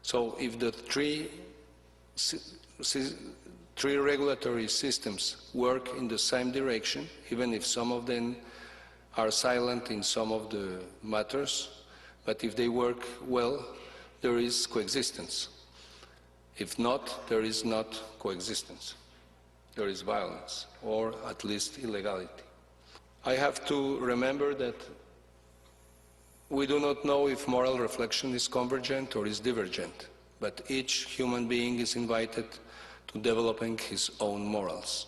So if the three regulatory systems work in the same direction, even if some of them are silent in some of the matters, but if they work well, there is coexistence. If not, there is not coexistence. There is violence, or at least illegality. I have to remember that we do not know if moral reflection is convergent or is divergent, but each human being is invited to developing his own morals,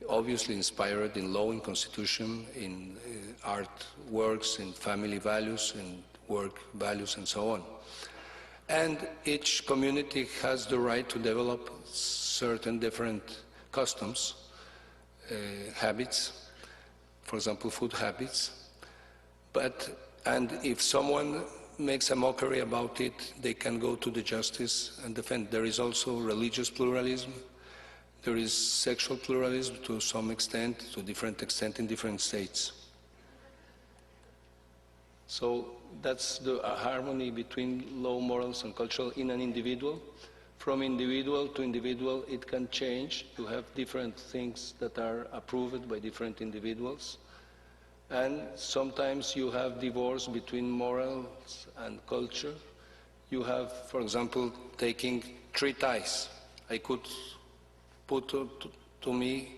obviously inspired in law, in constitution, in art works, in family values, in work values, and so on. And each community has the right to develop certain different customs, habits, for example, food habits. And if someone makes a mockery about it, they can go to the justice and defend. There is also religious pluralism. There is sexual pluralism to some extent, to different extent in different states. So that's the harmony between law, morals, and cultural in an individual. From individual to individual, it can change. You have different things that are approved by different individuals. And sometimes you have divorce between morals and culture. You have, for example, taking 3 ties. I could put to me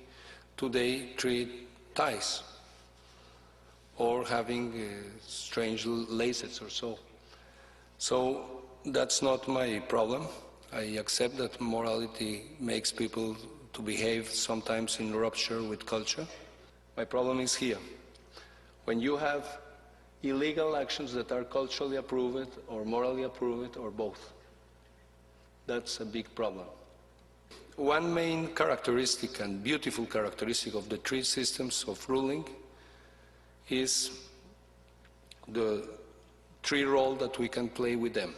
today 3 ties, or having strange laces or so. So that's not my problem. I accept that morality makes people to behave sometimes in rupture with culture. My problem is here. When you have illegal actions that are culturally approved or morally approved or both, that's a big problem. One main characteristic and beautiful characteristic of the 3 systems of ruling is the 3 roles that we can play with them.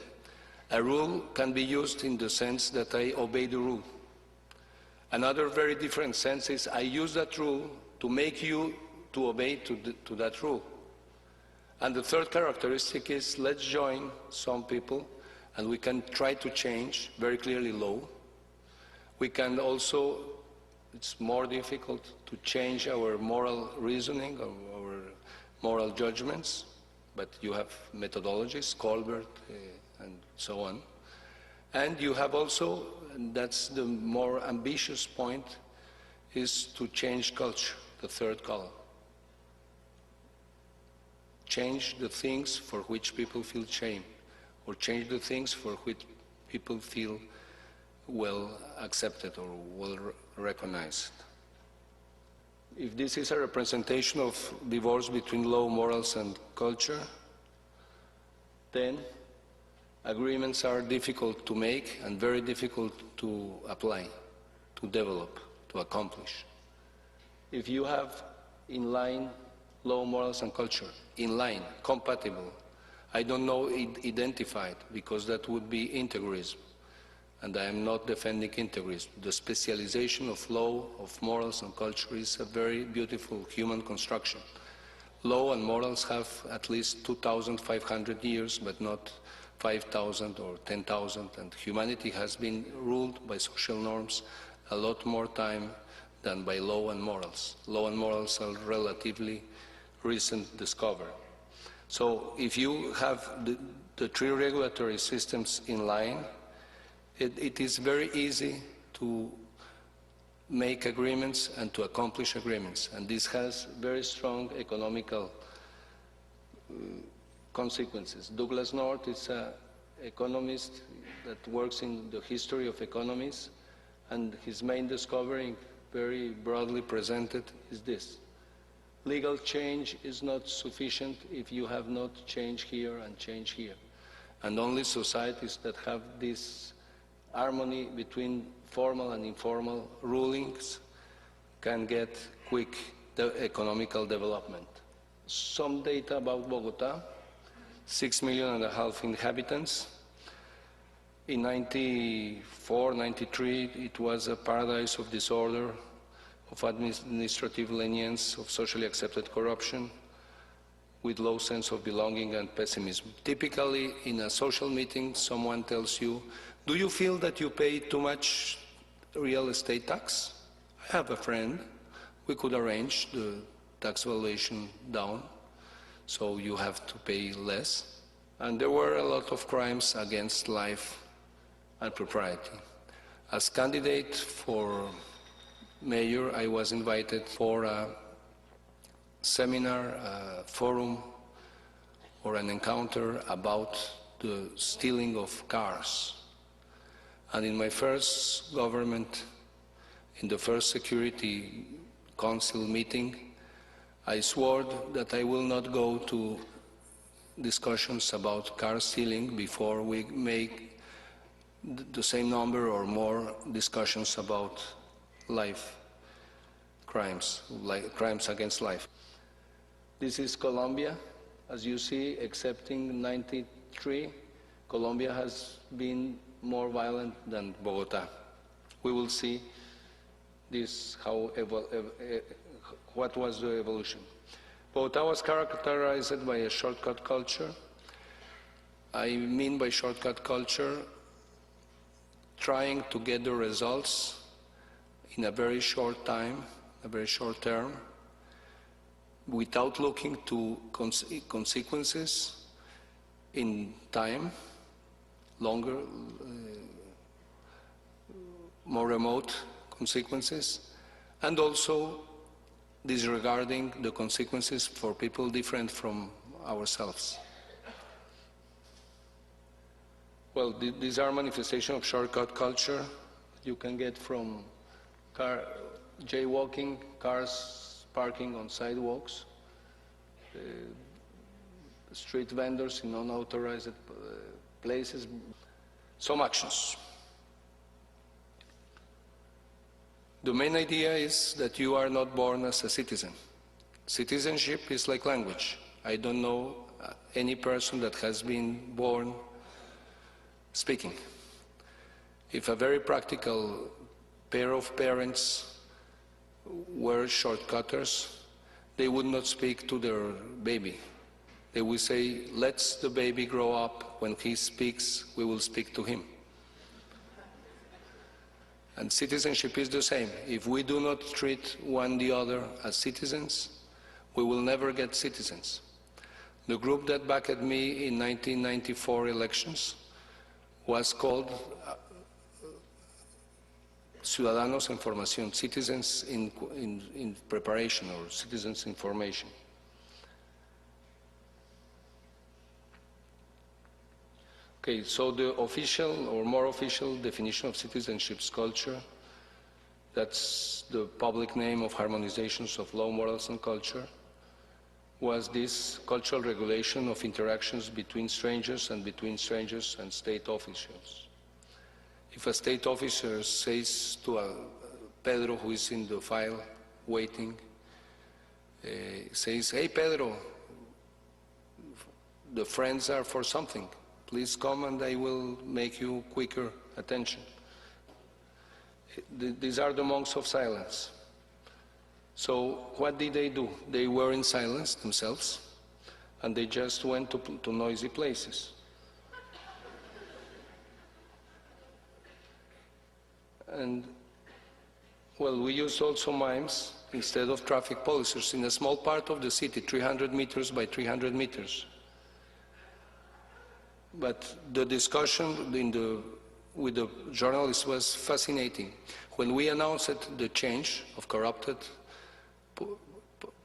A rule can be used in the sense that I obey the rule. Another very different sense is I use that rule to make you to obey to that rule. And the third characteristic is let's join some people and we can try to change, very clearly law. We can also, it's more difficult to change our moral reasoning, our moral judgments, but you have methodologies, Colbert, and so on. And you have also, and that's the more ambitious point, is to change culture, the third column. Change the things for which people feel shame, or change the things for which people feel well accepted or well recognized. If this is a representation of divorce between law, morals, and culture, then agreements are difficult to make and very difficult to apply, to develop, to accomplish. If you have in line law, morals, and culture, in line, compatible, I don't know identified, because that would be integrism, and I am not defending integrism. The specialization of law, of morals, and culture is a very beautiful human construction. Law and morals have at least 2,500 years, but not 5,000 or 10,000, and humanity has been ruled by social norms a lot more time than by law and morals. Law and morals are relatively recent discovery. So if you have the 3 regulatory systems in line, it is very easy to make agreements and to accomplish agreements. And this has very strong economical consequences. Douglas North is an economist that works in the history of economies, and his main discovery, very broadly presented, is this. Legal change is not sufficient if you have not change here and change here. And only societies that have this harmony between formal and informal rulings can get quick economical development. Some data about Bogota: 6.5 million inhabitants. In 94, 93, it was a paradise of disorder, of administrative lenience, of socially accepted corruption. with low sense of belonging and pessimism. Typically, in a social meeting, someone tells you, do you feel that you pay too much real estate tax? I have a friend. We could arrange the tax valuation down, so you have to pay less. And there were a lot of crimes against life and propriety. As candidate for mayor, I was invited for a seminar, a forum, or an encounter about the stealing of cars. And in my first government, in the first Security Council meeting, I swore that I will not go to discussions about car stealing before we make the same number or more discussions about life crimes, like crimes against life. This is Colombia. As you see, excepting 93, Colombia has been more violent than Bogota. We will see this, what was the evolution. Bogota was characterized by a shortcut culture. I mean by shortcut culture, trying to get the results in a very short time, a very short term, without looking to consequences in time, longer, more remote consequences, and also disregarding the consequences for people different from ourselves. Well, these are manifestations of shortcut culture you can get from jaywalking, cars parking on sidewalks, street vendors in unauthorized places. Some actions. The main idea is that you are not born as a citizen. Citizenship is like language. I don't know any person that has been born speaking. If a very practical pair of parents were shortcutters, they would not speak to their baby. They would say, let the baby grow up. When he speaks, we will speak to him. And citizenship is the same. If we do not treat one the other as citizens, we will never get citizens. The group that backed me in 1994 elections was called Ciudadanos en Formación, citizens in preparation, or citizens in formation. Okay, so the official or more official definition of citizenship's culture, that's the public name of harmonizations of law, morals, and culture, was this cultural regulation of interactions between strangers and state officials. If a state officer says to Pedro, who is in the file waiting, says, hey Pedro, the friends are for something. Please come and I will make you quicker attention. These are the monks of silence. So what did they do? They were in silence themselves, and they just went to noisy places. And, well, we used also mimes instead of traffic policers in a small part of the city, 300 meters by 300 meters. But the discussion with the journalists was fascinating. When we announced the change of corrupted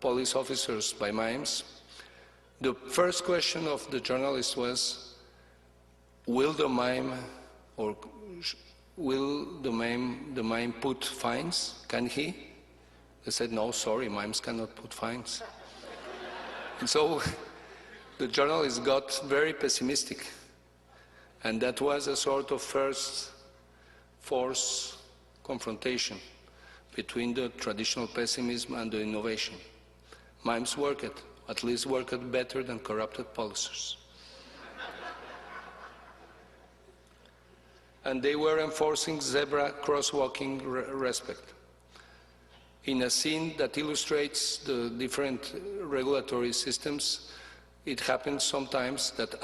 police officers by mimes, the first question of the journalist was, will the mime put fines? Can he? They said, no, sorry, mimes cannot put fines. And so the journalists got very pessimistic. And that was a sort of first force confrontation between the traditional pessimism and the innovation. Mimes worked, at least worked better than corrupted policers. And they were enforcing zebra crosswalking respect. In a scene that illustrates the different regulatory systems, It happens sometimes that a